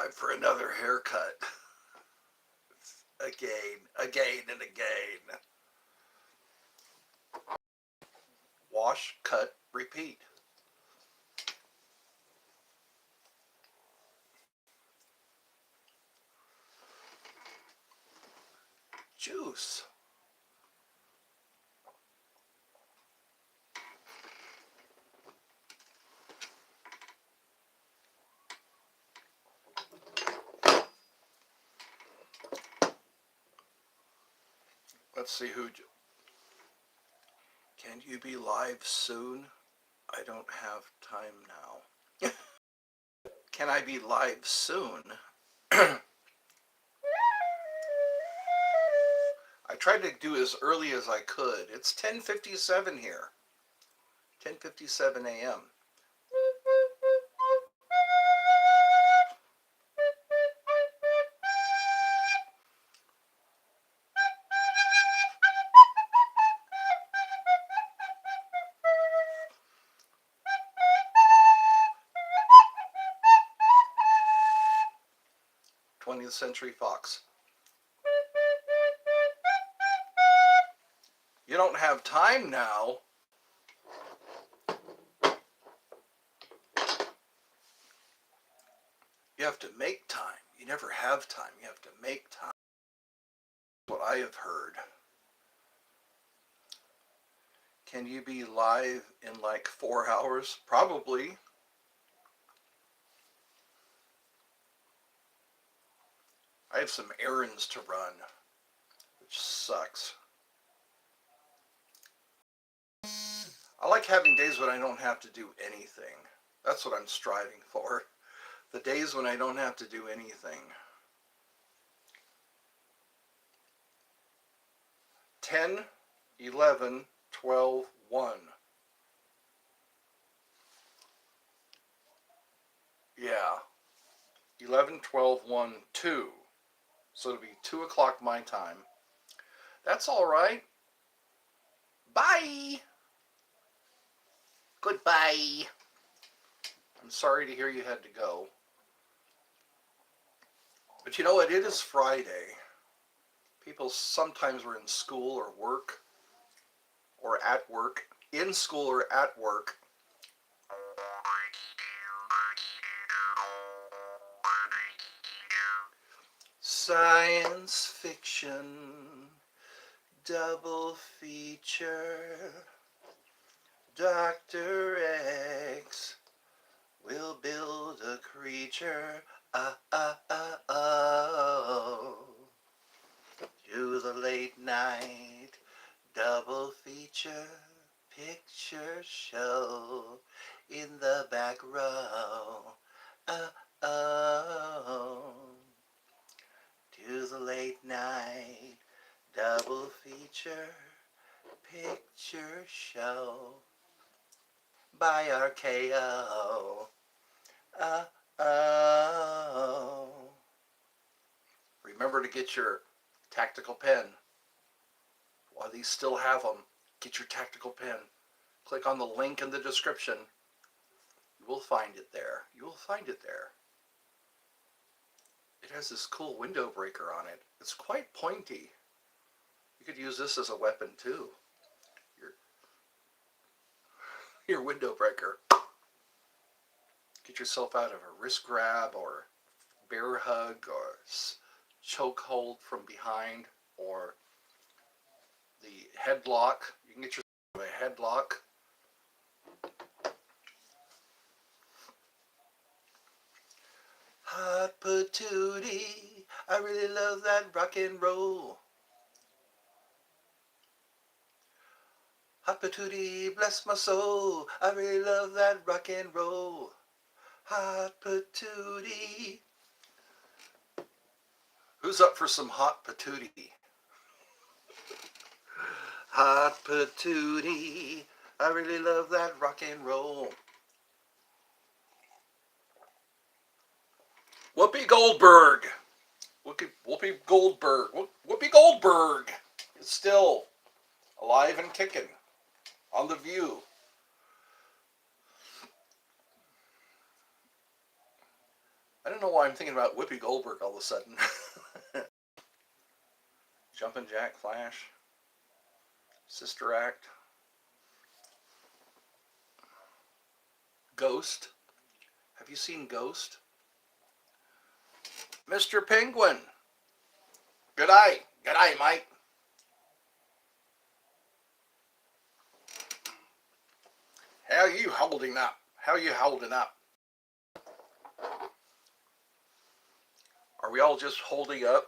Time for another haircut. Again, and again. Wash, cut, repeat. Juice. Let's see who. Can you be live soon? I don't have time now. Can I be live soon? I tried to do as early as I could. It's 10:57 here. 10:57 a.m. 20th Century Fox. You don't have time now. You have to make time. You never have time. You have to make time. That's what I have heard. Can you be live in like 4 hours? Probably. I have some errands to run, which sucks. I like having days when I don't have to do anything. That's what I'm striving for. The days when I don't have to do anything. 10, 11, 12, 1. Yeah. 11, 12, 1, 2. So it'll be 2 o'clock my time. That's all right. Bye. Goodbye. I'm sorry to hear you had to go. But you know what? It is Friday. People sometimes were in school or work, or at work, in school or at work. Science fiction, double feature. Dr. X will build a creature. To the late night double feature picture show in the back row. To the late night double feature picture show by RKO. Remember to get your tactical pen. While these still have them, get your tactical pen. Click on the link in the description. You will find it there. You will find it there. It has this cool window breaker on it. It's quite pointy. You could use this as a weapon too. Your window breaker. Get yourself out of a wrist grab or bear hug or choke hold from behind or the headlock. You can get yourself a headlock. Hot patootie, I really love that rock and roll. Hot patootie, bless my soul, I really love that rock and roll. Hot patootie. Who's up for some hot patootie? Hot patootie, I really love that rock and roll. Whoopi Goldberg. Whoopi Goldberg. Whoopi Goldberg is still alive and kicking on The View. I don't know know why I'm thinking about Whoopi Goldberg all of a sudden. Jumpin' Jack Flash. Sister Act. Ghost. Have you seen Ghost? Mr. Penguin. Good eye. Good eye, Mike. How you holding up? How you holding up? Are we all just holding up?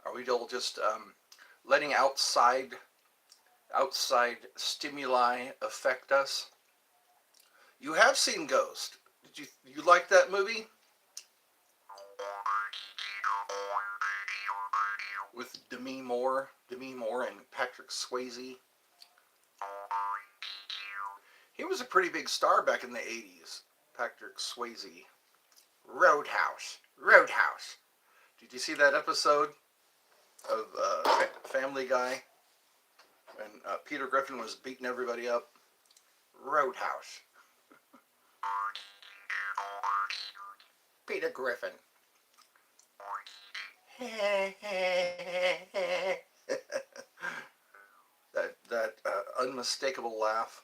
Are we all just letting outside stimuli affect us? You have seen Ghost. Did you like that movie? With Demi Moore and Patrick Swayze. He was a pretty big star back in the 80s. Patrick Swayze. Roadhouse. Did you see that episode of Family Guy when Peter Griffin was beating everybody up? Roadhouse. Peter Griffin. that unmistakable laugh.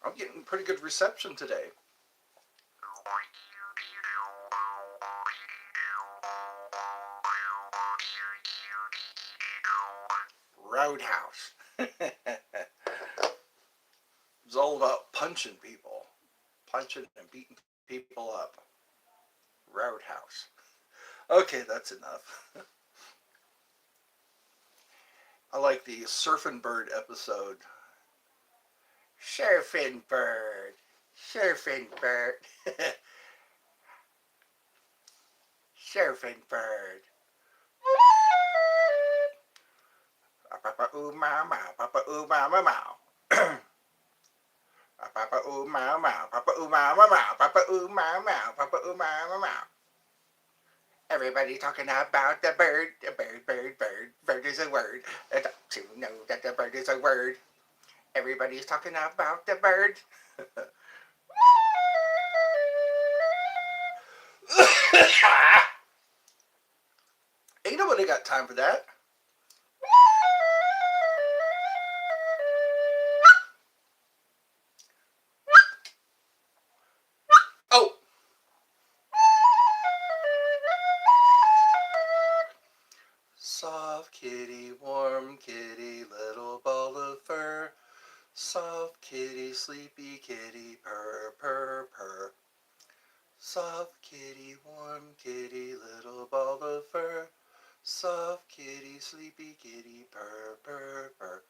I'm getting pretty good reception today. Roadhouse. It's all about punching people. Punching and beating people up. Roadhouse. Okay, that's enough. I like the Surfing Bird episode. Surfing Bird. Surfing Bird. Surfing Bird. Papa ooh meow meow, Papa ooh meow meow meow. Papa ooh meow meow, Papa ooh meow meow meow, Papa ooh meow meow, Papa ooh meow meow meow. Everybody talking about the bird, bird. Bird is a word. Don't you know that the bird is a word? Everybody's talking about the bird. Ain't nobody got time for that. Oh. Soft kitty, warm kitty, little ball of fur. Soft kitty, sleepy kitty, purr, purr, purr. Soft kitty, warm kitty, little ball of fur. Soft kitty, sleepy kitty, purr, purr, purr.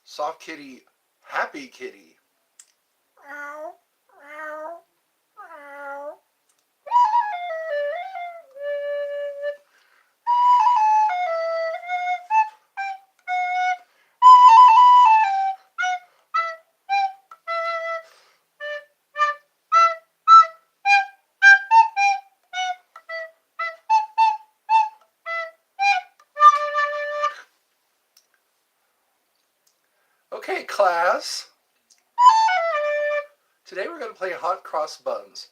Soft kitty, happy kitty. Meow, meow, meow. Okay, class. Today we're going to play hot cross buns.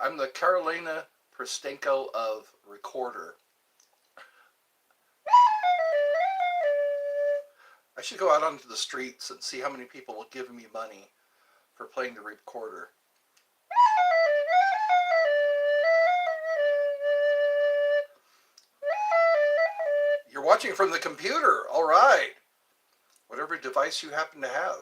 I'm the Carolina Pristenko of recorder. I should go out onto the streets and see how many people will give me money for playing the recorder. You're watching from the computer. All right. Whatever device you happen to have.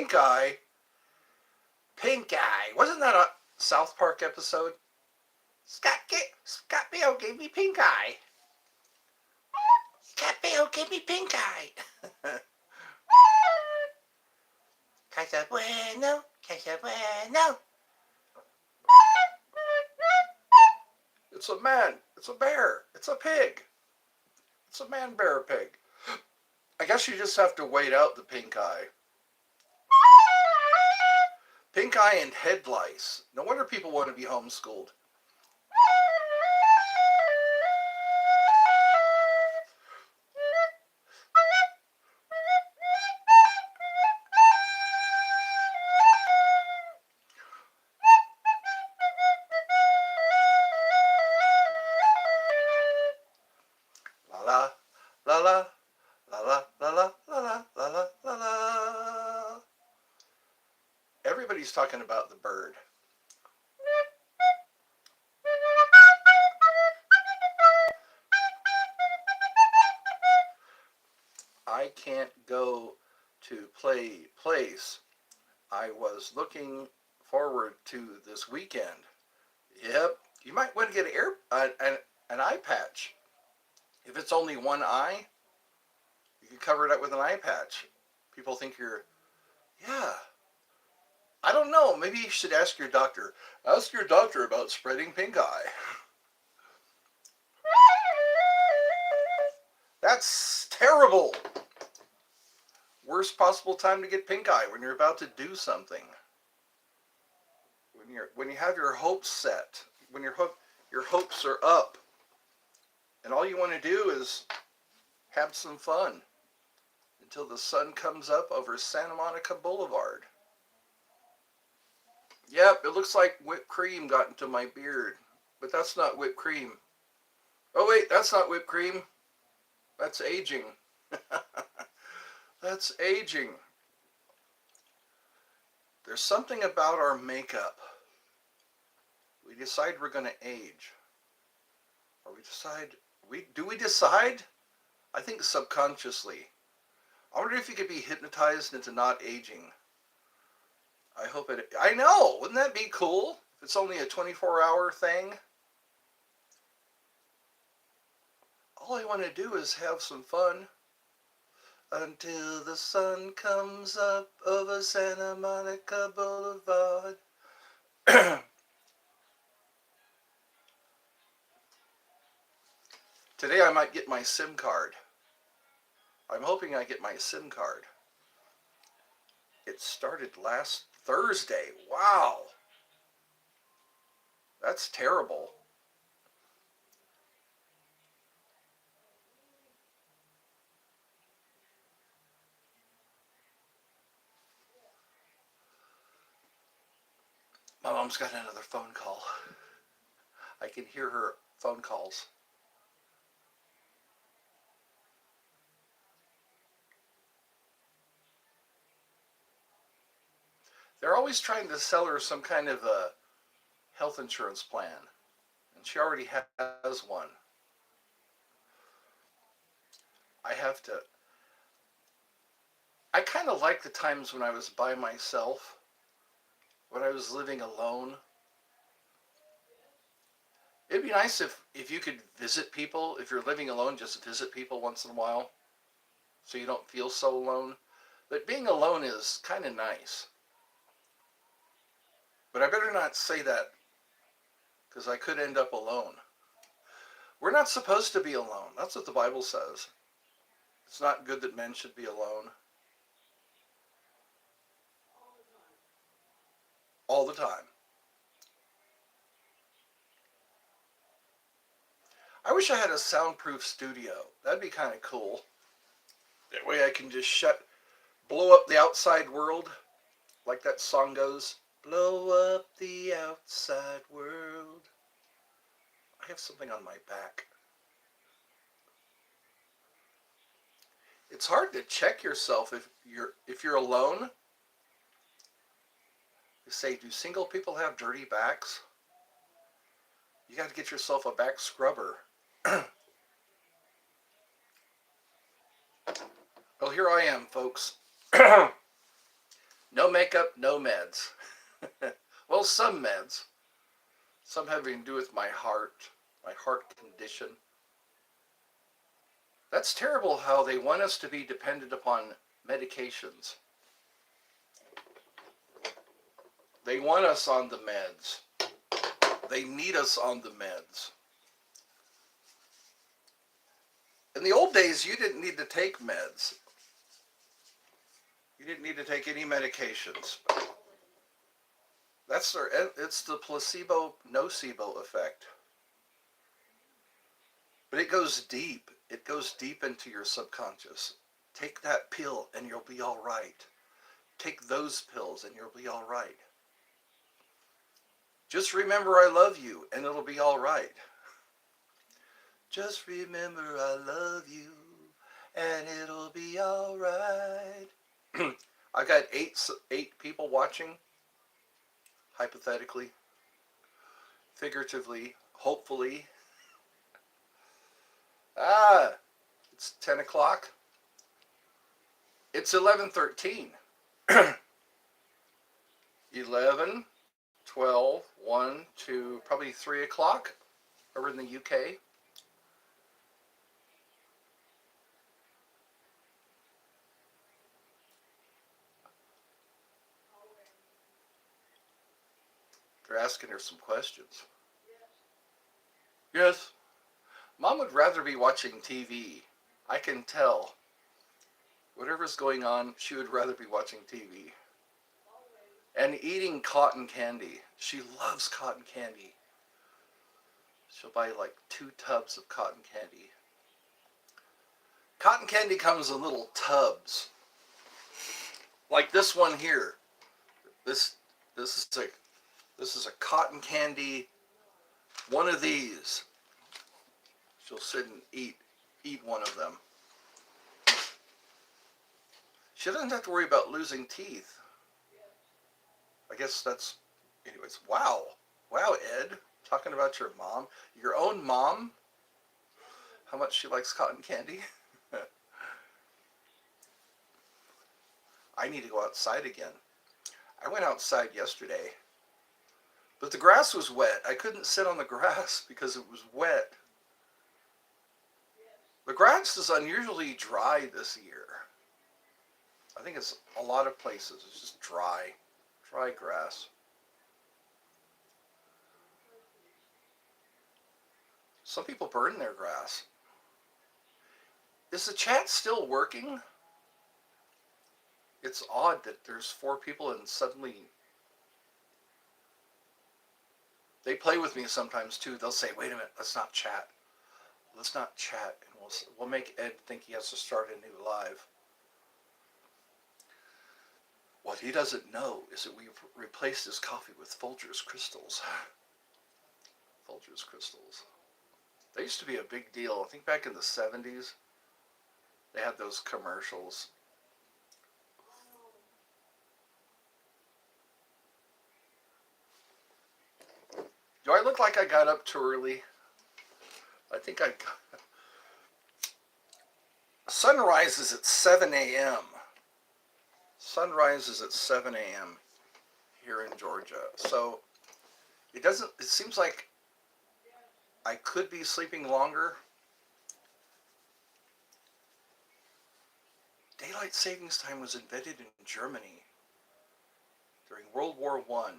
pink eye. Pink eye. Wasn't that a South Park episode? Scott Bill gave me pink eye. Scott Bill gave me pink eye. Casa bueno, casa bueno. It's a man. It's a bear. It's a pig. It's a man, bear, pig. I guess you just have to wait out the pink eye. Pink eye and head lice. No wonder people want to be homeschooled. La la la la la la la la la la la la. Everybody's talking about the bird. I can't go to place I was looking forward to this weekend. Yep, you might want to get an eye patch. If it's only one eye, you can cover it up with an eye patch. People think you're, yeah. I don't know. Maybe you should ask your doctor. Ask your doctor about spreading pink eye. That's terrible. Worst possible time to get pink eye, when you're about to do something. When you have your hopes set, when your hopes are up, and all you want to do is have some fun until the sun comes up over Santa Monica Boulevard. Yep, it looks like whipped cream got into my beard, but that's not whipped cream. Oh wait, that's not whipped cream. That's aging. That's aging. There's something about our makeup. We decide we're going to age. Or do we decide? I think subconsciously. I wonder if you could be hypnotized into not aging. I know, wouldn't that be cool? If it's only a 24-hour thing. All I want to do is have some fun. Until the sun comes up over Santa Monica Boulevard. Today I might get my SIM card. I'm hoping I get my SIM card. It started last Thursday. Wow. That's terrible. My mom's got another phone call. I can hear her phone calls. They're always trying to sell her some kind of a health insurance plan, and she already has one. I kind of like the times when I was by myself, when I was living alone. It'd be nice if you could visit people. If you're living alone, just visit people once in a while so you don't feel so alone. But being alone is kind of nice. But I better not say that because I could end up alone. We're not supposed to be alone. That's what the Bible says. It's not good that men should be alone. All the time. I wish I had a soundproof studio. That'd be kind of cool. That way I can just blow up the outside world, like that song goes. Blow up the outside world. I have something on my back. It's hard to check yourself if you're alone. They say, do single people have dirty backs? You got to get yourself a back scrubber. Well, here I am, folks. No makeup, no meds. Well, some meds. Some having to do with my heart condition. That's terrible how they want us to be dependent upon medications. They want us on the meds. They need us on the meds. In the old days, you didn't need to take meds. You didn't need to take any medications. It's the placebo nocebo effect. But it goes deep. It goes deep into your subconscious. Take that pill and you'll be all right. Take those pills and you'll be all right. Just remember I love you and it'll be all right. Just remember I love you and it'll be all right. I got eight people watching, hypothetically, figuratively, hopefully. It's 10 o'clock. It's 11:13. 11, 12, 1, 2, probably 3 o'clock over in the UK. They're asking her some questions. Yes. Mom would rather be watching TV. I can tell. Whatever's going on, she would rather be watching TV. And eating cotton candy. She loves cotton candy. She'll buy like 2 tubs of cotton candy. Cotton candy comes in little tubs. Like this one here. This is a cotton candy, one of these. She'll sit and eat one of them. She doesn't have to worry about losing teeth. I guess that's, anyways, wow. Wow, Ed, talking about your mom. Your own mom? How much she likes cotton candy? I need to go outside again. I went outside yesterday, but the grass was wet. I couldn't sit on the grass because it was wet. The grass is unusually dry this year. I think it's a lot of places. It's just dry grass. Some people burn their grass. Is the chat still working? It's odd that there's 4 people and suddenly they play with me sometimes too. They'll say, wait a minute, let's not chat. Let's not chat. And we'll make Ed think he has to start a new live. What he doesn't know is that we've replaced his coffee with Folgers crystals. Folgers crystals. They used to be a big deal. I think back in the 70s, they had those commercials. Do I look like I got up too early? I think I got... Sunrise is at 7 a.m. Sunrise is at 7 a.m. here in Georgia. So it seems like I could be sleeping longer. Daylight savings time was invented in Germany during World War I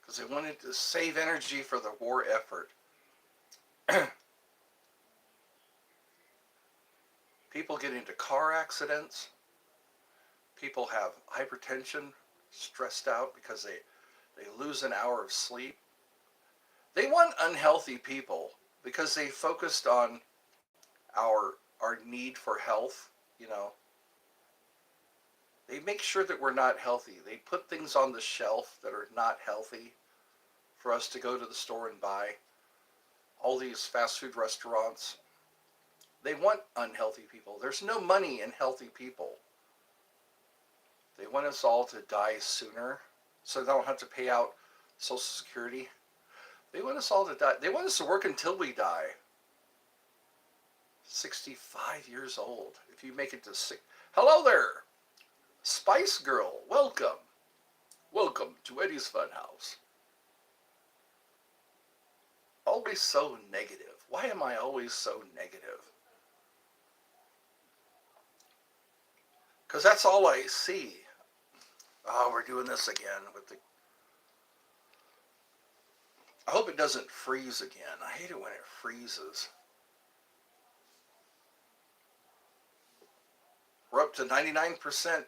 because they wanted to save energy for the war effort. People get into car accidents. People have hypertension, stressed out because they lose an hour of sleep. They want unhealthy people because they focused on our need for health, you know. They make sure that we're not healthy. They put things on the shelf that are not healthy for us to go to the store and buy. All these fast food restaurants, they want unhealthy people. There's no money in healthy people. They want us all to die sooner so they don't have to pay out Social Security. They want us all to die. They want us to work until we die. 65 years old. If you make it to 6. Hello there. Spice Girl, welcome. Welcome to Eddie's Funhouse. Always so negative. Why am I always so negative? Because that's all I see. Oh, we're doing this again with the... I hope it doesn't freeze again. I hate it when it freezes. We're up to 99%.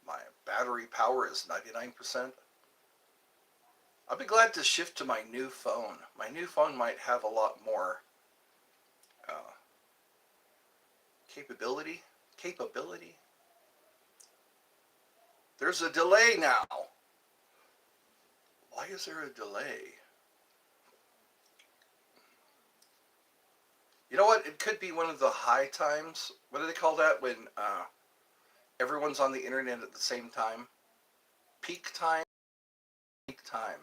My battery power is 99%. I'll be glad to shift to my new phone. My new phone might have a lot more uh, capability. There's a delay now. Why is there a delay? You know what? It could be one of the high times. What do they call that when everyone's on the internet at the same time? Peak time? Peak time.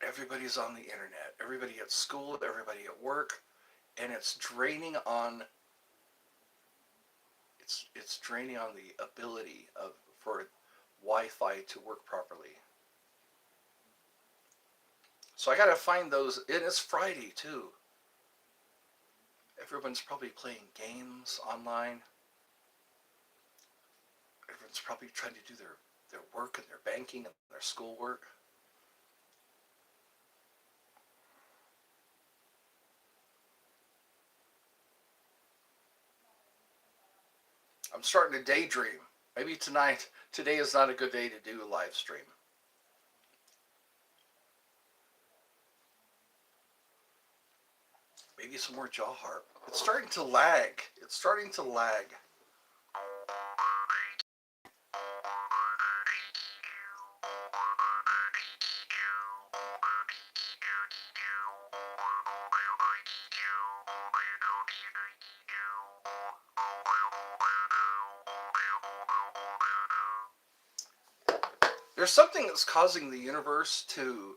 Everybody's on the internet. Everybody at school, everybody at work, and it's draining on it's draining on the ability for Wi-Fi to work properly. So I gotta find those, and it's Friday too. Everyone's probably playing games online. Everyone's probably trying to do their work and their banking and their schoolwork. I'm starting to daydream. Maybe today is not a good day to do a live stream. Maybe some more jaw harp. It's starting to lag. It's starting to lag. There's something that's causing the universe to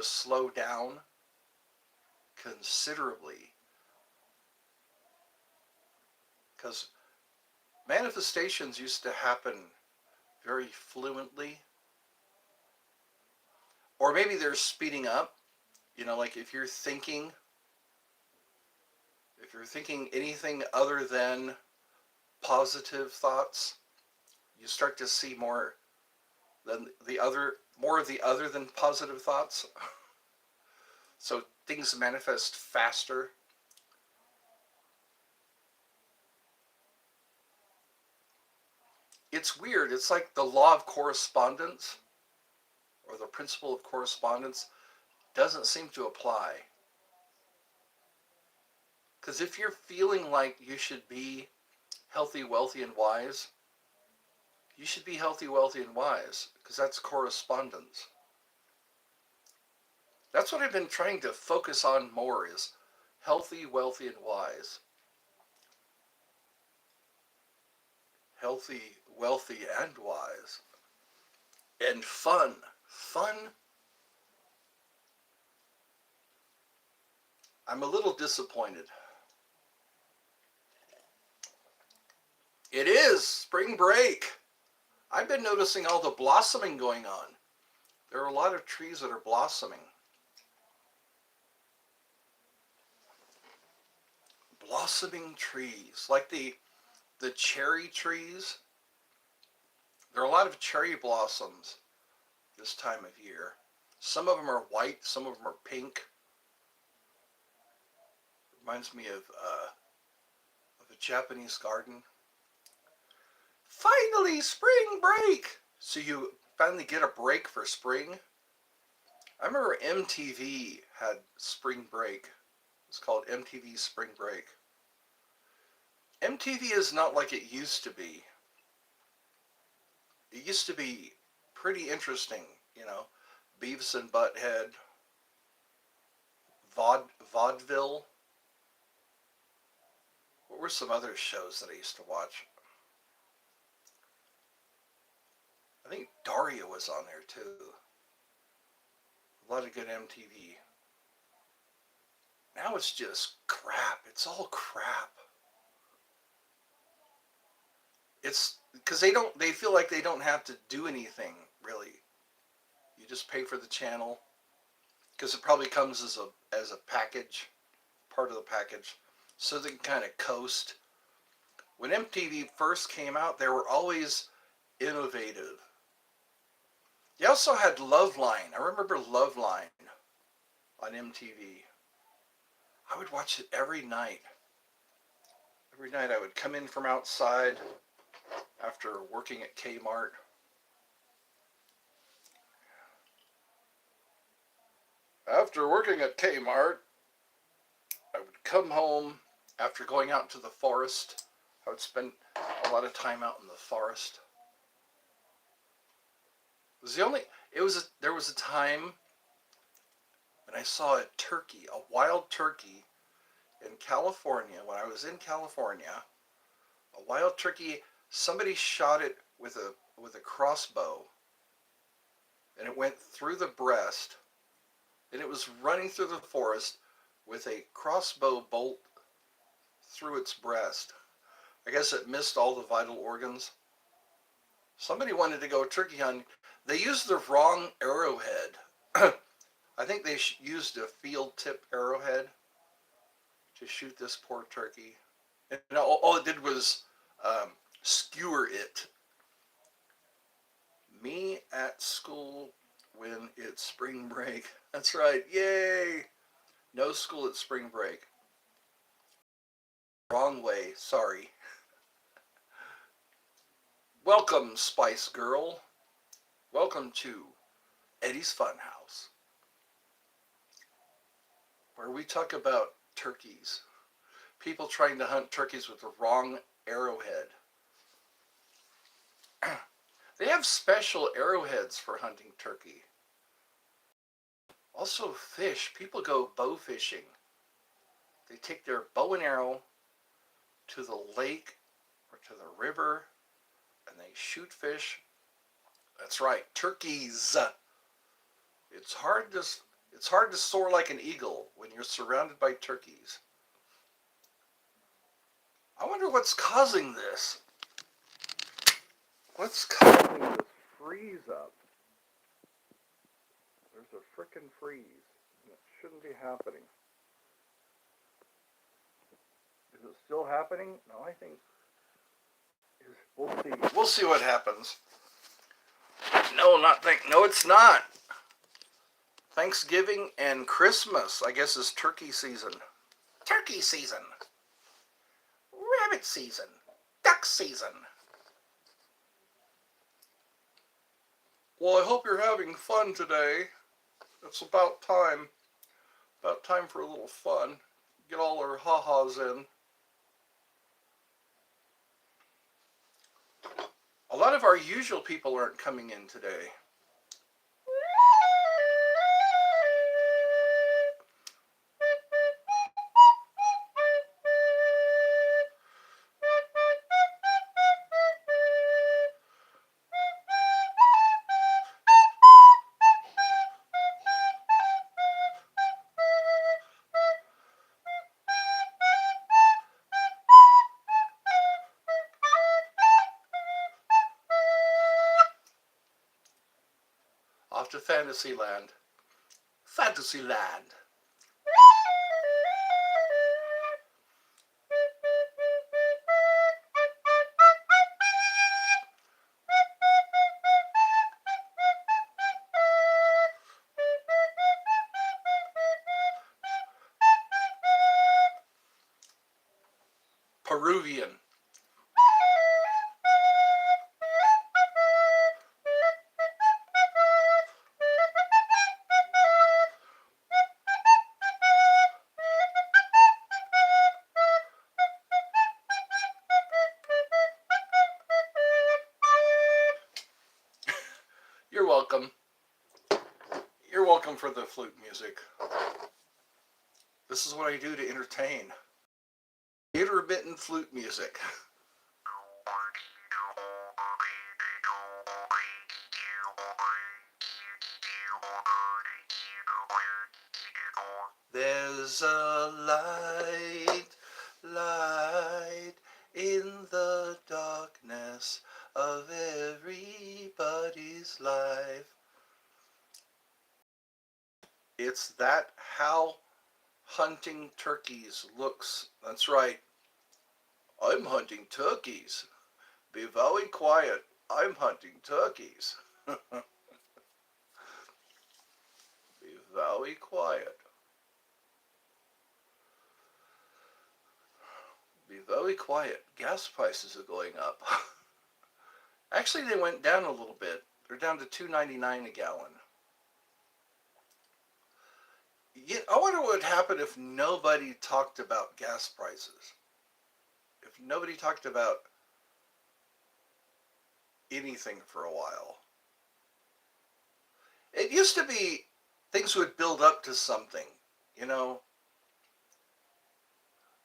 slow down considerably, because manifestations used to happen very fluently, or maybe they're speeding up. You know, like if you're thinking anything other than positive thoughts, you start to see more of the other than positive thoughts. So things manifest faster. It's weird. It's like the law of correspondence or the principle of correspondence doesn't seem to apply. Because if you're feeling like you should be healthy, wealthy, and wise, you should be healthy, wealthy, and wise, because that's correspondence. That's what I've been trying to focus on more, is healthy, wealthy, and wise. Healthy, wealthy, and wise. And fun. Fun. I'm a little disappointed. It is spring break. I've been noticing all the blossoming going on. There are a lot of trees that are blossoming. Blossoming trees, like the cherry trees. There are a lot of cherry blossoms this time of year. Some of them are white, some of them are pink. Reminds me of a Japanese garden. Finally, spring break! So you finally get a break for spring. I remember MTV had spring break. It's called MTV Spring Break. MTV is not like it used to be. It used to be pretty interesting, you know. Beavis and Butthead, Vaudeville. What were some other shows that I used to watch? I think Daria was on there too. A lot of good MTV. Now it's just crap. It's all crap. It's because they feel like they don't have to do anything really. You just pay for the channel because it probably comes as a package, part of the package, so they can kind of coast. When MTV first came out, they were always innovative. They also had Loveline. I remember Loveline on MTV. I would watch it every night. Every night I would come in from outside after working at Kmart. After working at Kmart, I would come home after going out to the forest. I would spend a lot of time out in the forest. It was the only. It was. There was a time when I saw a turkey, a wild turkey, in California. When I was in California, a wild turkey. Somebody shot it with a crossbow, and it went through the breast. And it was running through the forest with a crossbow bolt through its breast. I guess it missed all the vital organs. Somebody wanted to go turkey hunting. They used the wrong arrowhead. I think they used a field tip arrowhead to shoot this poor turkey. And all it did was skewer it. Me at school when it's spring break. That's right. Yay! No school at spring break. Wrong way. Sorry. Welcome, Spice Girl. Welcome to Eddie's Funhouse, where we talk about turkeys. People trying to hunt turkeys with the wrong arrowhead. They have special arrowheads for hunting turkey. Also fish. People go bow fishing. They take their bow and arrow to the lake or to the river and they shoot fish. That's right, turkeys. It's hard to soar like an eagle when you're surrounded by turkeys. I wonder what's causing this. What's causing this freeze up? There's a frickin' freeze. And it shouldn't be happening. Is it still happening? No, I think. We'll see. We'll see what happens. No, it's not. Thanksgiving and Christmas, I guess, is turkey season. Turkey season. Rabbit season. Duck season. Well, I hope you're having fun today. It's about time. About time for a little fun. Get all our ha-has in. A lot of our usual people aren't coming in today. Off to Fantasyland. Fantasyland. Peruvian. You're welcome. You're welcome for the flute music. This is what I do to entertain. Intermittent flute music. There's a light in the darkness of everybody's life. It's that how hunting turkeys looks. That's right. I'm hunting turkeys. Be very quiet. I'm hunting turkeys. Be very quiet. Be very quiet. Gas prices are going up. Actually, they went down a little bit. They're down to $2.99 a gallon. I wonder what would happen if nobody talked about gas prices. If nobody talked about anything for a while. It used to be things would build up to something, you know.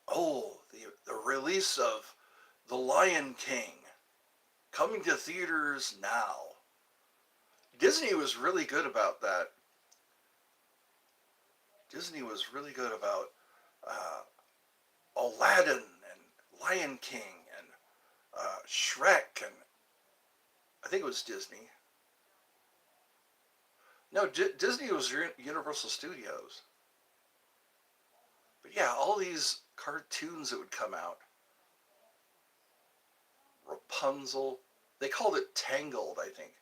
Oh, the release of The Lion King coming to theaters now. Disney was really good about that. Disney was really good about uh, Aladdin and Lion King and Shrek, and I think it was Disney. No, Disney was Universal Studios. But yeah, all these cartoons that would come out. Rapunzel. They called it Tangled, I think.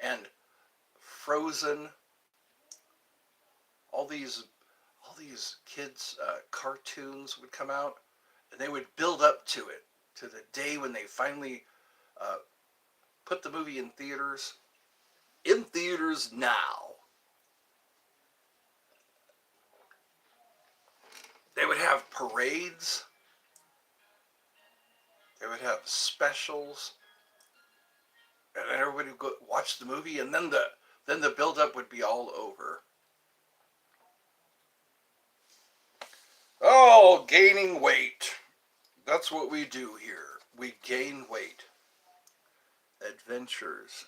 And Frozen. All these all these kids cartoons would come out, and they would build up to it, to the day when they finally uh, put the movie in theaters. In theaters now. They would have parades. They would have specials, and everybody would go watch the movie, and then the build up would be all over. Oh, gaining weight. That's what we do here. We gain weight. Adventures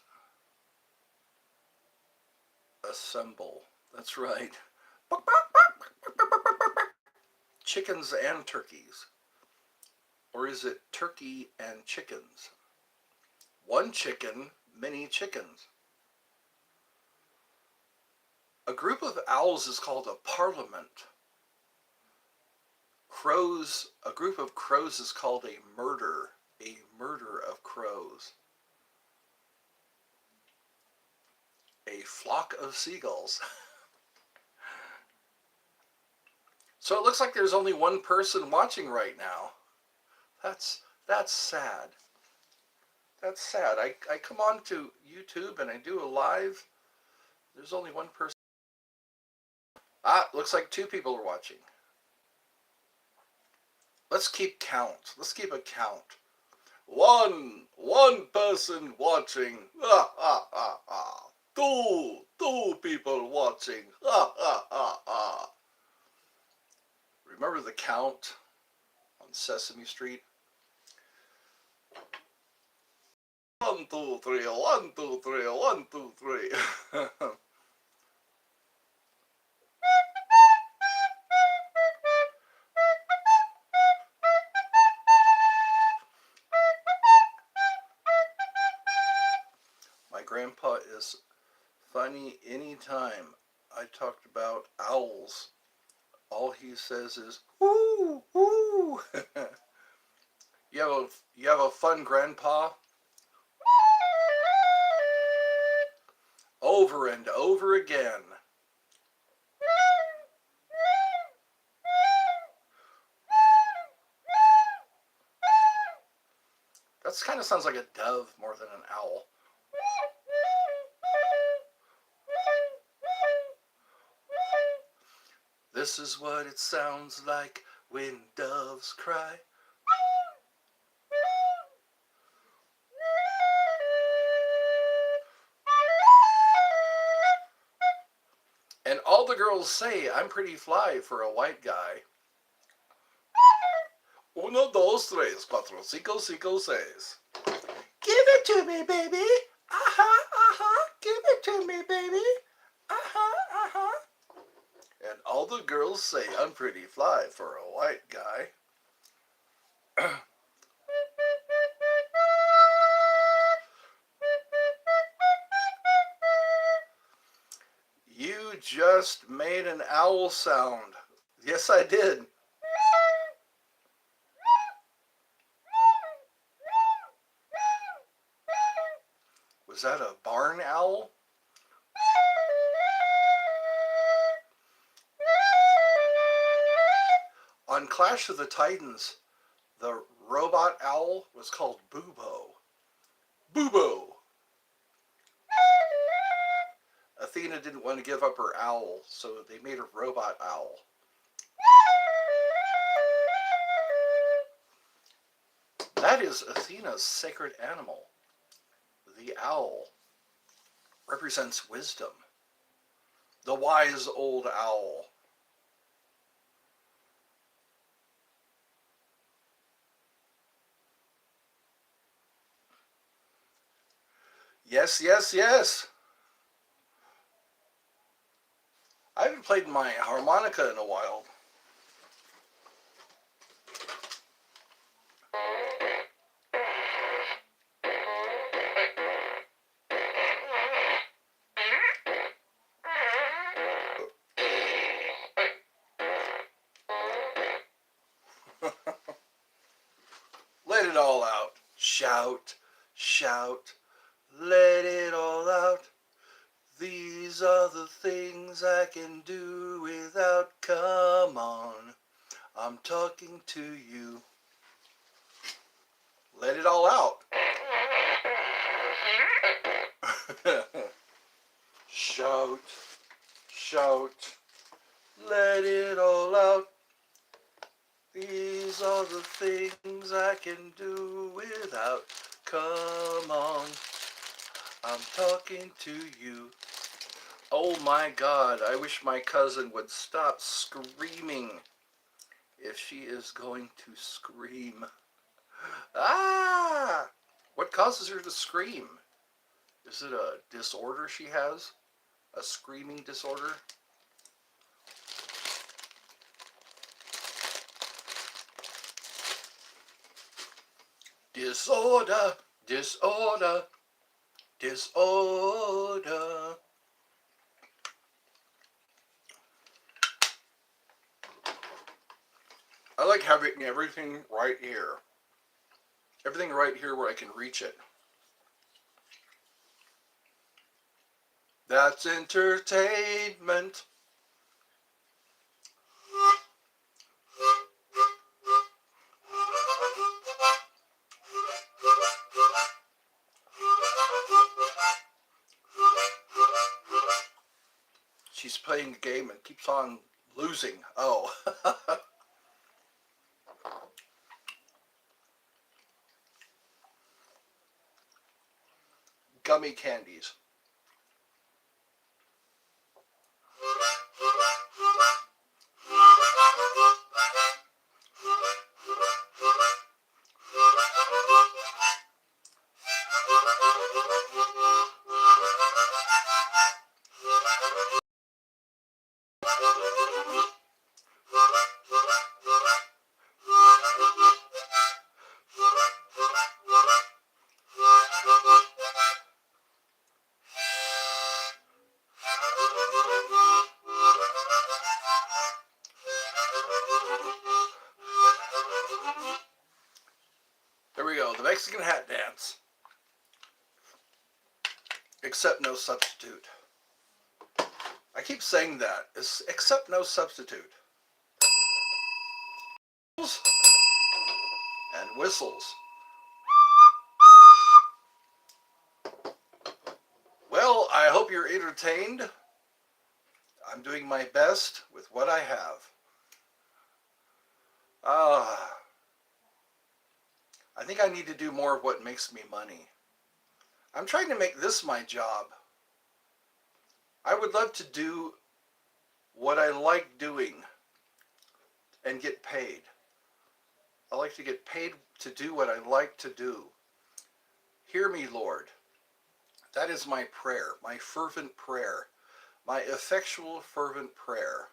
assemble. That's right. Chickens and turkeys. Or is it turkey and chickens? One chicken, many chickens. A group of owls is called a parliament. Crows, a group of crows is called a murder of crows. A flock of seagulls. So it looks like there's only one person watching right now. That's sad. That's sad. I come on to YouTube and I do a live. There's only one person. Ah, looks like two people are watching. Let's keep count. Let's keep a count. One person watching. Ha ha ha ha. Two people watching. Ha ha ha ha. Remember the count on Sesame Street? 1, 2, 3, 1, 2, 3, 1, 2, 3. My grandpa is funny anytime I talked about owls. All he says is, woo, woo. You have a fun grandpa? Over and over again. That kind of sounds like a dove more than an owl. This is what it sounds like when doves cry. And all the girls say, I'm pretty fly for a white guy. 1, 2, 3, 4, 5, 6. Give it to me, baby. Give it to me, baby. And all the girls say, I'm pretty fly for a white guy. just made an owl sound. Yes, I did. Was that a barn owl? On Clash of the Titans, the robot owl was called Bubo. Bubo! Athena didn't want to give up her owl, so they made a robot owl. That is Athena's sacred animal. The owl represents wisdom. The wise old owl. Yes, yes, yes. I haven't played my harmonica in a while. Let it all out. Shout, shout, let it all out. These are the things I can do without. Come on, I'm talking to you. Let it all out. Shout, shout, let it all out. These are the things I can do without. Come on, I'm talking to you. Oh my God, I wish my cousin would stop screaming if she is going to scream. Ah! What causes her to scream? Is it a disorder she has? A screaming disorder? Disorder, disorder, disorder. I like having everything right here. Everything right here where I can reach it. That's entertainment. She's playing the game and keeps on losing. Oh. Gummy candies. There we go, the Mexican hat dance. Except no substitute. I keep saying that. It's except no substitute. And whistles. Well, I hope you're entertained. I'm doing my best with what I have. I think I need to do more of what makes me money. I'm trying to make this my job. I would love to do what I like doing and get paid. I like to get paid to do what I like to do. Hear me, Lord. That is my prayer, my fervent prayer, my effectual fervent prayer.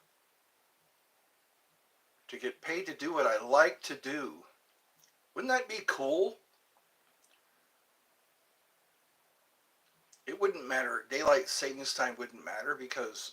To get paid to do what I like to do. Wouldn't that be cool? It wouldn't matter. Daylight savings time wouldn't matter because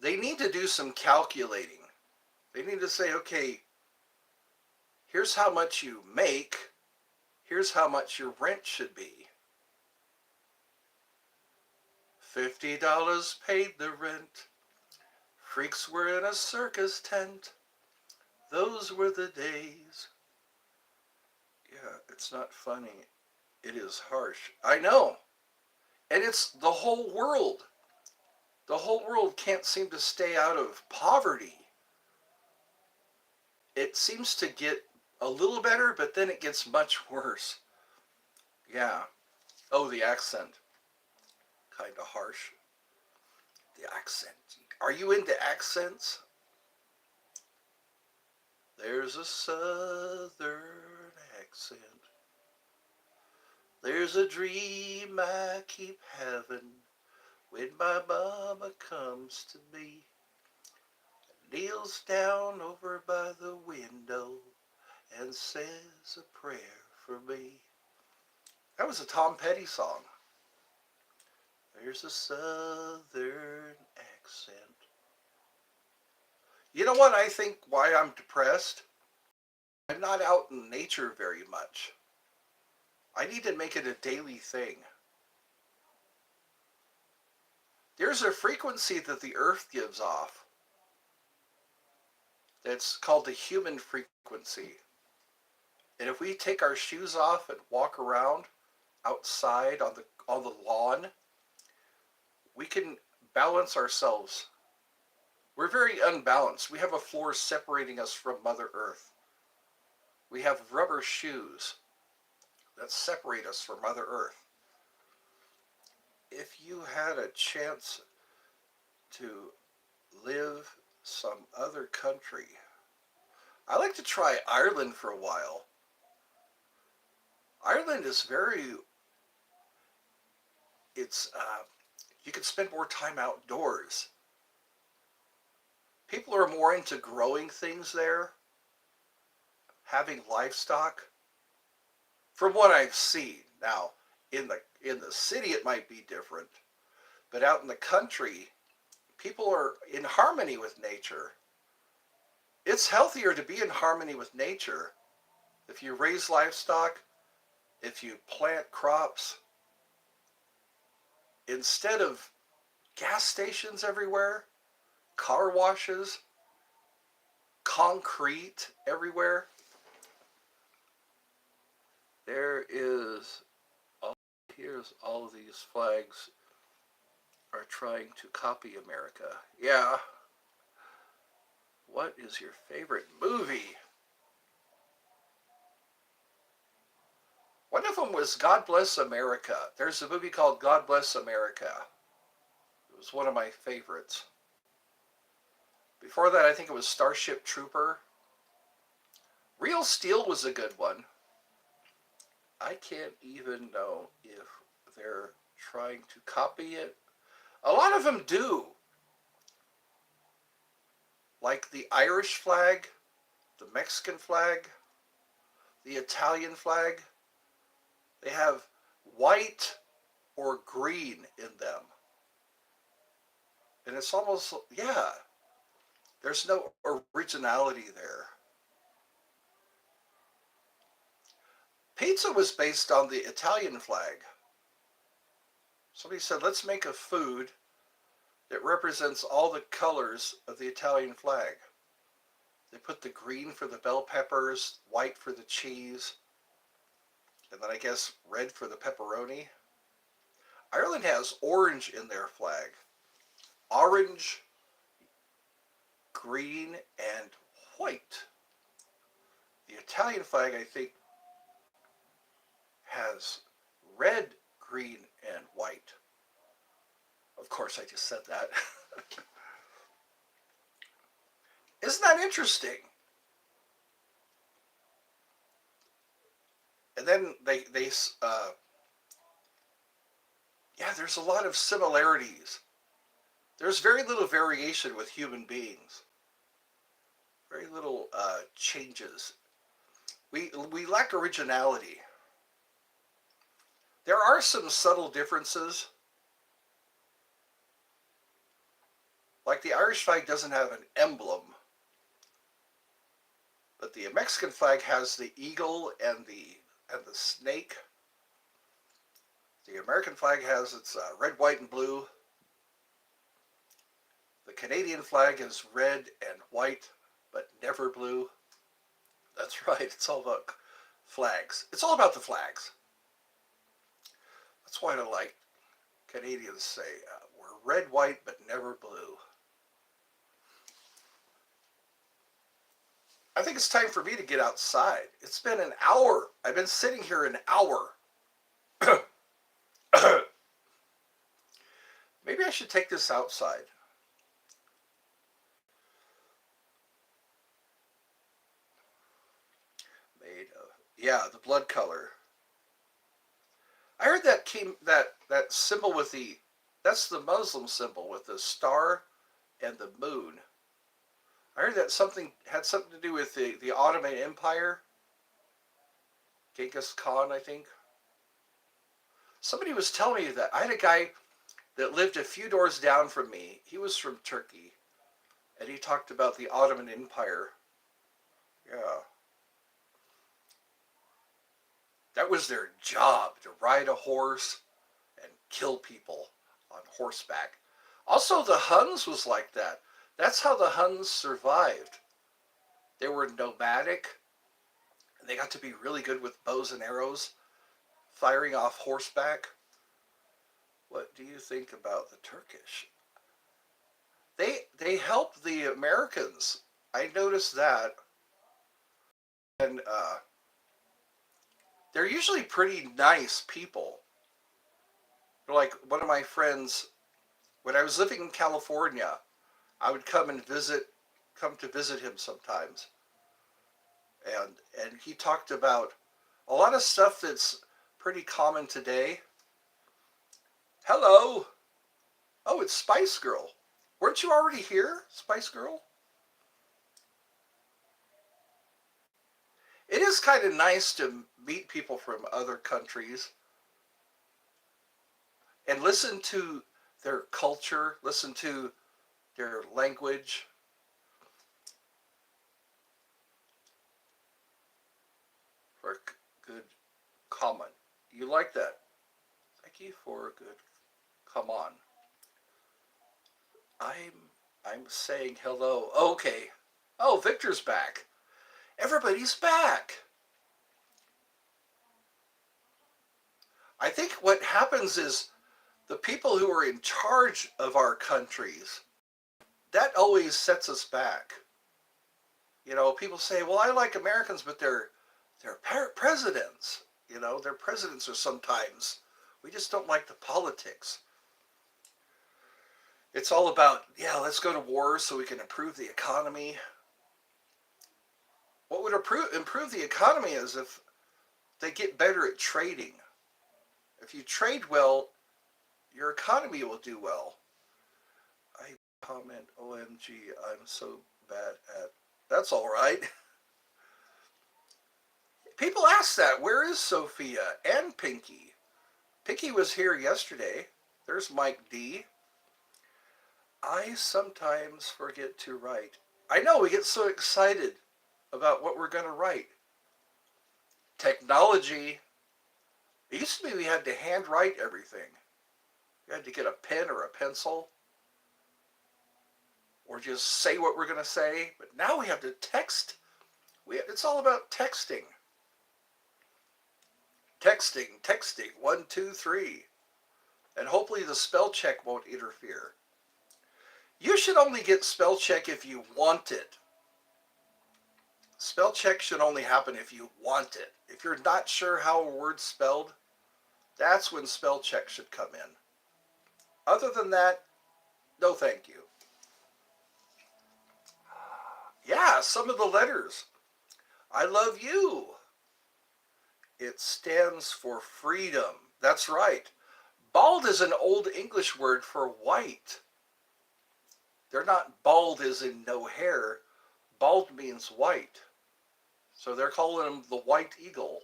They need to do some calculating. They need to say, okay, here's how much you make, here's how much your rent should be. $50 paid the rent. Freaks were in a circus tent. Those were the days. Yeah, it's not funny. It is harsh. I know. And it's the whole world. The whole world can't seem to stay out of poverty. It seems to get a little better, but then it gets much worse. Yeah. Oh, the accent. Kind of harsh. The accent. Are you into accents? There's a southern accent. There's a dream I keep having when my mama comes to me, kneels down over by the window and says a prayer for me. That was a Tom Petty song. There's a southern accent. You know what I think why I'm depressed? I'm not out in nature very much. I need to make it a daily thing. There's a frequency that the earth gives off that's called the human frequency. And if we take our shoes off and walk around outside on the lawn, we can balance ourselves. We're very unbalanced. We have a floor separating us from Mother Earth. We have rubber shoes that separate us from Mother Earth. If you had a chance to live some other country, I like to try Ireland for a while. Ireland is you can spend more time outdoors. People are more into growing things there, having livestock. From what I've seen, now in the city it might be different, but out in the country, people are in harmony with nature. It's healthier to be in harmony with nature. If you raise livestock, if you plant crops, instead of gas stations everywhere, car washes, concrete everywhere, here's all of these flags are trying to copy America. Yeah. What is your favorite movie? One of them was God Bless America. There's a movie called God Bless America. It was one of my favorites. Before that, I think it was Starship Trooper. Real Steel was a good one. I can't even know if they're trying to copy it. A lot of them do. Like the Irish flag, the Mexican flag, the Italian flag. They have white or green in them. And it's almost, yeah, there's no originality there. Pizza was based on the Italian flag. Somebody said, let's make a food that represents all the colors of the Italian flag. They put the green for the bell peppers, white for the cheese, and then I guess red for the pepperoni. Ireland has orange in their flag. Orange, green, and white. The Italian flag, I think, has red, green, and white. Of course, I just said that. Isn't that interesting? And then yeah, there's a lot of similarities. There's very little variation with human beings. Very little changes. We lack originality. There are some subtle differences. Like the Irish flag doesn't have an emblem, but the Mexican flag has the eagle and the snake. The American flag has its red, white, and blue. The Canadian flag is red and white, but never blue. That's right. It's all about flags. It's all about the flags. That's why I like Canadians say we're red, white, but never blue. I think it's time for me to get outside. It's been an hour. I've been sitting here an hour. Maybe I should take this outside. Made of, yeah, the blood color. I heard that symbol with that's the Muslim symbol with the star and the moon. I heard that something had something to do with the Ottoman Empire. Genghis Khan, I think. Somebody was telling me that. I had a guy that lived a few doors down from me. He was from Turkey, and he talked about the Ottoman Empire. Yeah. That was their job, to ride a horse and kill people on horseback. Also, the Huns was like that. That's how the Huns survived. They were nomadic, and they got to be really good with bows and arrows, firing off horseback. What do you think about the Turkish? They helped the Americans. I noticed that. And they're usually pretty nice people. Like one of my friends, when I was living in California, I would come to visit him sometimes. And he talked about a lot of stuff that's pretty common today. Hello. Oh, it's Spice Girl. Weren't you already here, Spice Girl? It is kind of nice to meet people from other countries and listen to their culture, listen to their language. For a good comment. You like that? Thank you for a good come on. I'm saying hello. Okay. Oh, Victor's back. Everybody's back. I think what happens is the people who are in charge of our countries, that always sets us back. You know, people say, well, I like Americans, but they're presidents. You know, their presidents are sometimes. We just don't like the politics. It's all about, yeah, let's go to war so we can improve the economy. What would improve the economy is if they get better at trading. If you trade well, your economy will do well. I comment, OMG, I'm so bad at... That's all right. People ask that. Where is Sophia and Pinky? Pinky was here yesterday. There's Mike D. I sometimes forget to write. I know, we get so excited about what we're going to write. Technology. It used to be we had to handwrite everything. You had to get a pen or a pencil, or just say what we're going to say. But now we have to text. It's all about texting. Texting, 1, 2, 3. And hopefully the spell check won't interfere. You should only get spell check if you want it. Spell check should only happen if you want it. If you're not sure how a word's spelled, that's when spell check should come in. Other than that, no thank you. Yeah, some of the letters. I love you. It stands for freedom. That's right. Bald is an old English word for white. They're not bald as in no hair. Bald means white. So they're calling him the white eagle.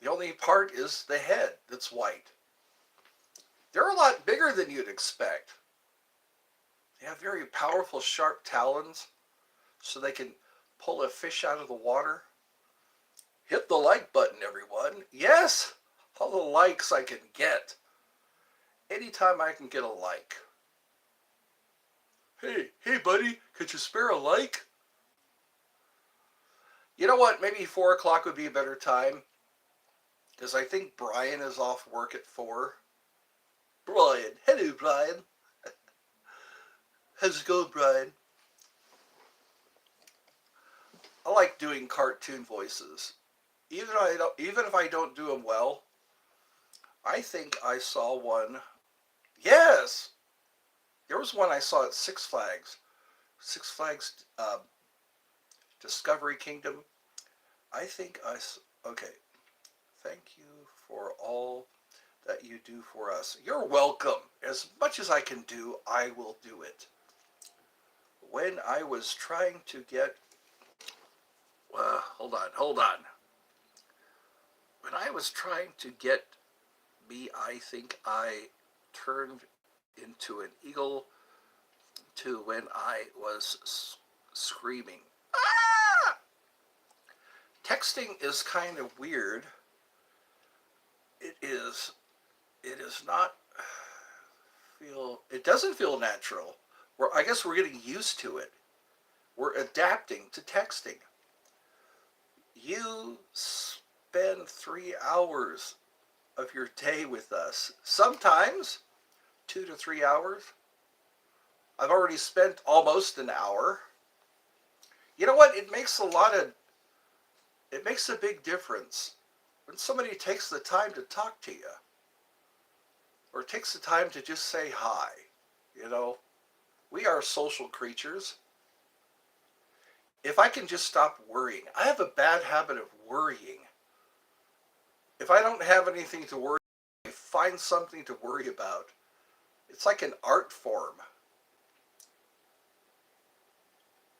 The only part is the head that's white. They're a lot bigger than you'd expect. They have very powerful, sharp talons, so they can pull a fish out of the water. Hit the like button, everyone. Yes, all the likes I can get. Anytime I can get a like. Hey, buddy, could you spare a like? You know what? Maybe 4 o'clock would be a better time, because I think Brian is off work at 4. Brian. Hello, Brian. How's it going, Brian? I like doing cartoon voices. Even if I don't do them well, I think I saw one. Yes! There was one I saw at Six Flags. Six Flags Discovery Kingdom. I think okay. Thank you for all that you do for us. You're welcome. As much as I can do, I will do it. When I was trying to get... hold on. When I was trying to get me, I think I turned into an eagle to when I was screaming. Ah! Texting is kind of weird. It is not it doesn't feel natural. I guess we're getting used to it. We're adapting to texting. You spend 3 hours of your day with us. Sometimes 2 to 3 hours. I've already spent almost an hour. You know what? It makes a big difference when somebody takes the time to talk to you, or takes the time to just say hi. We are social creatures. If I can just stop worrying. I have a bad habit of worrying. If I don't have anything to worry, I find something to worry about. It's like an art form.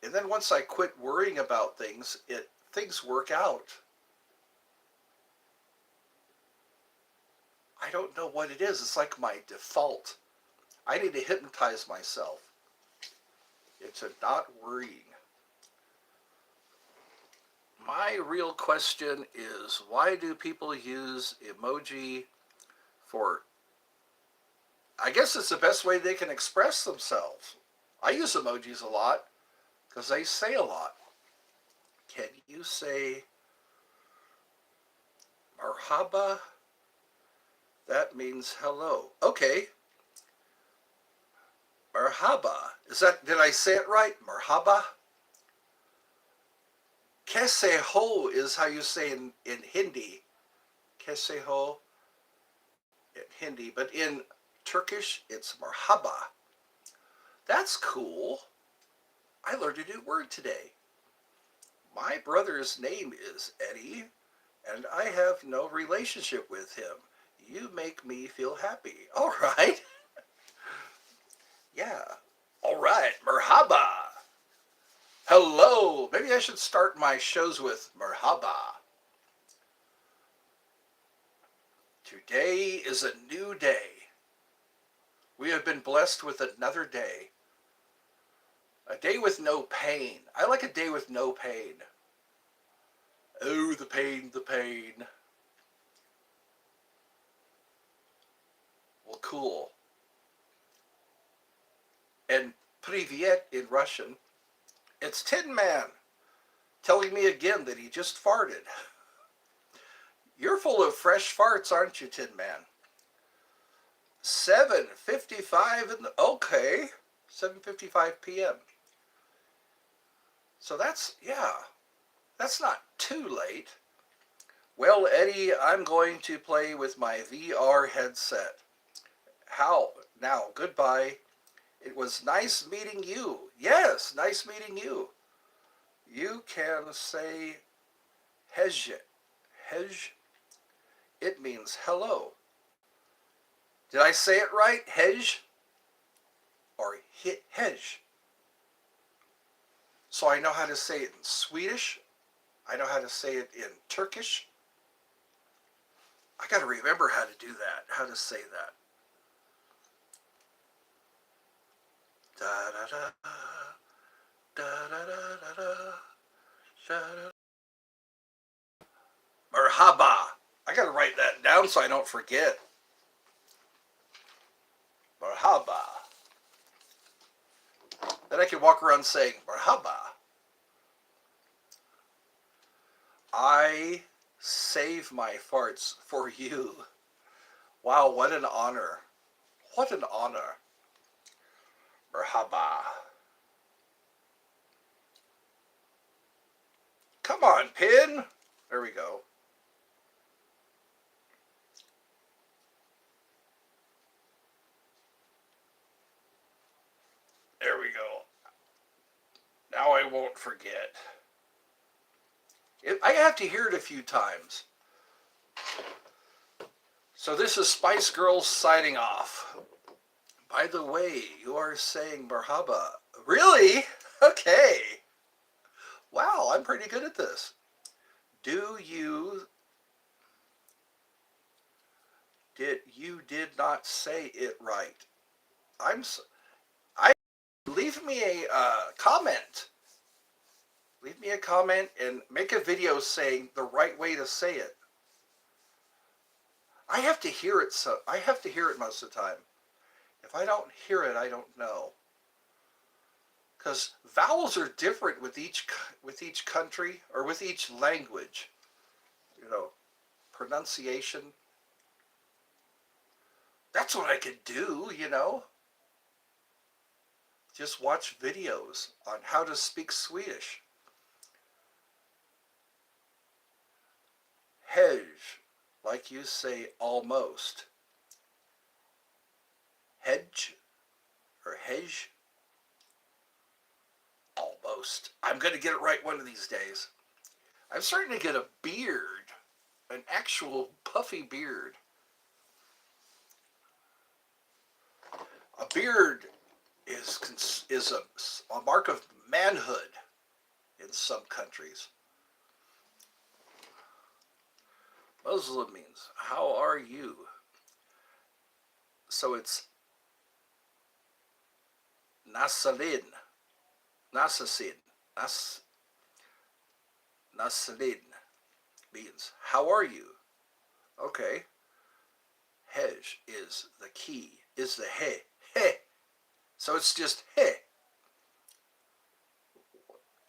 And then once I quit worrying about things, things work out. I don't know what it is. It's like my default. I need to hypnotize myself into not worrying. My real question is, why do people use emoji for... I guess it's the best way they can express themselves. I use emojis a lot because they say a lot. Can you say marhaba? That means hello. Okay. Marhaba. Did I say it right? Marhaba? Kaise ho is how you say in Hindi. Kaise ho in Hindi. But in Turkish, it's marhaba. That's cool. I learned a new word today. My brother's name is Eddie, and I have no relationship with him. You make me feel happy. All right. Yeah. All right. Merhaba. Hello. Maybe I should start my shows with merhaba. Today is a new day. We have been blessed with another day. A day with no pain. I like a day with no pain. Oh, the pain, the pain. Well, cool. And Privyet in Russian, it's Tin Man telling me again that he just farted. You're full of fresh farts, aren't you, Tin Man? 7:55 okay, 7:55 p.m. So that's not too late. Well, Eddie, I'm going to play with my VR headset. How? Now, goodbye. It was nice meeting you. Yes, nice meeting you. You can say hej. Hej. It means hello. Did I say it right? Hej? Or hej? So I know how to say it in Swedish. I know how to say it in Turkish. I got to remember how to do that, how to say that. Da da da da da da da. Merhaba. I gotta write that down so I don't forget. Merhaba. Then I can walk around saying Merhaba. I save my farts for you. Wow, what an honor. What an honor. Merhaba. Come on, Pin. There we go. There we go. Now I won't forget. I have to hear it a few times. So this is Spice Girls signing off. By the way, you are saying Merhaba. Really? Okay. Wow, I'm pretty good at this. You did not say it right. I leave me a comment. Leave me a comment and make a video saying the right way to say it. I have to hear it, so I have to hear it most of the time. If I don't hear it, I don't know. Because vowels are different with each country or with each language. You know, pronunciation. That's what I could do, you know. Just watch videos on how to speak Swedish. Hedge, like you say almost. Hedge or hedge. Almost. I'm going to get it right one of these days. I'm starting to get a beard, an actual puffy beard. A beard is a mark of manhood in some countries. Muslim means, how are you? So it's Nasalin, Nasasin, Nasalin means, how are you? Okay. Hej is the key, is the he. So it's just he.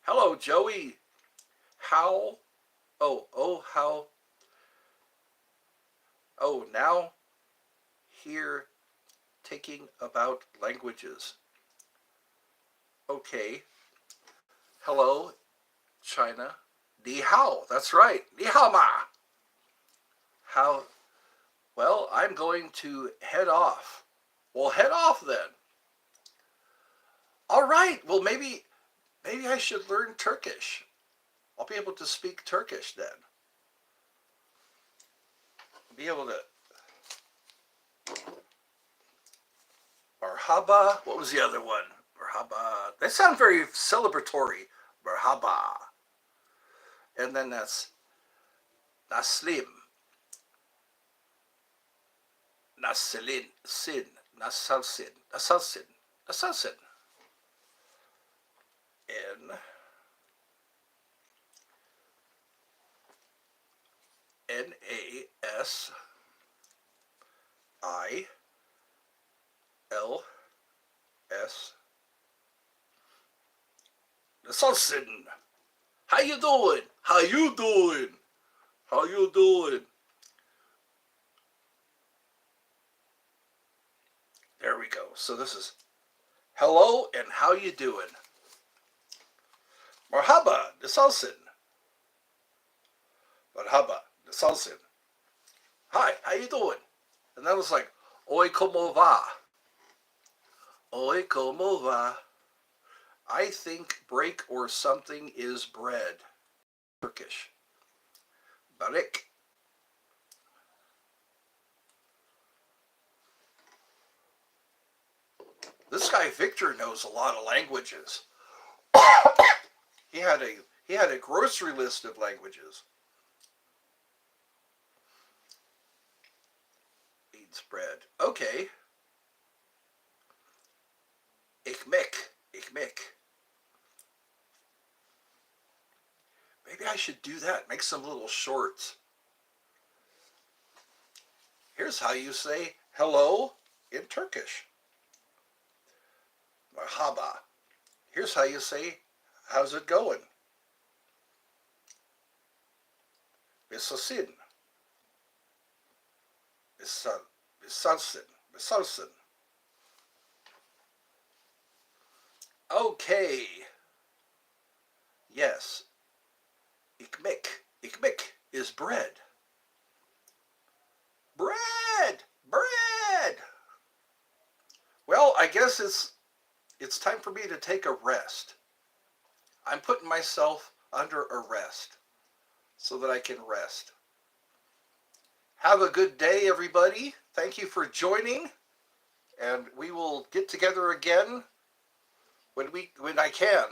Hello, Joey. How? How? Oh, now here taking about languages. Okay. Hello, China. Ni hao. That's right. Ni hao ma. How? Well, I'm going to head off. Well, head off then. All right. Well, maybe I should learn Turkish. I'll be able to speak Turkish then. I'll be able to. Merhaba. What was the other one? Merhaba. That sounds very celebratory. Merhaba. And then that's Naslim. Nasilin. Sin. Nasalsin. Nasalsin. Nasalsin. Nasils. Nasalsin. How you doing? How you doing? How you doing? There we go. So this is hello and how you doing? Marhaba, Nasalsin. Marhaba, Nasalsin. Hi, how you doing? And then it's like, oi como va? Oi como va? I think break or something is bread. Turkish. Barik. This guy Victor knows a lot of languages. he had a grocery list of languages. Eats bread. Okay. Ekmek. Ik Mik. Maybe I should do that. Make some little shorts. Here's how you say hello in Turkish. Merhaba. Here's how you say, how's it going? Bisasin. Bisalsin. Okay. Yes. Ik Mik. Ik Mik is bread. Bread! Bread! Well, I guess it's time for me to take a rest. I'm putting myself under arrest so that I can rest. Have a good day, everybody. Thank you for joining, and we will get together again when I can.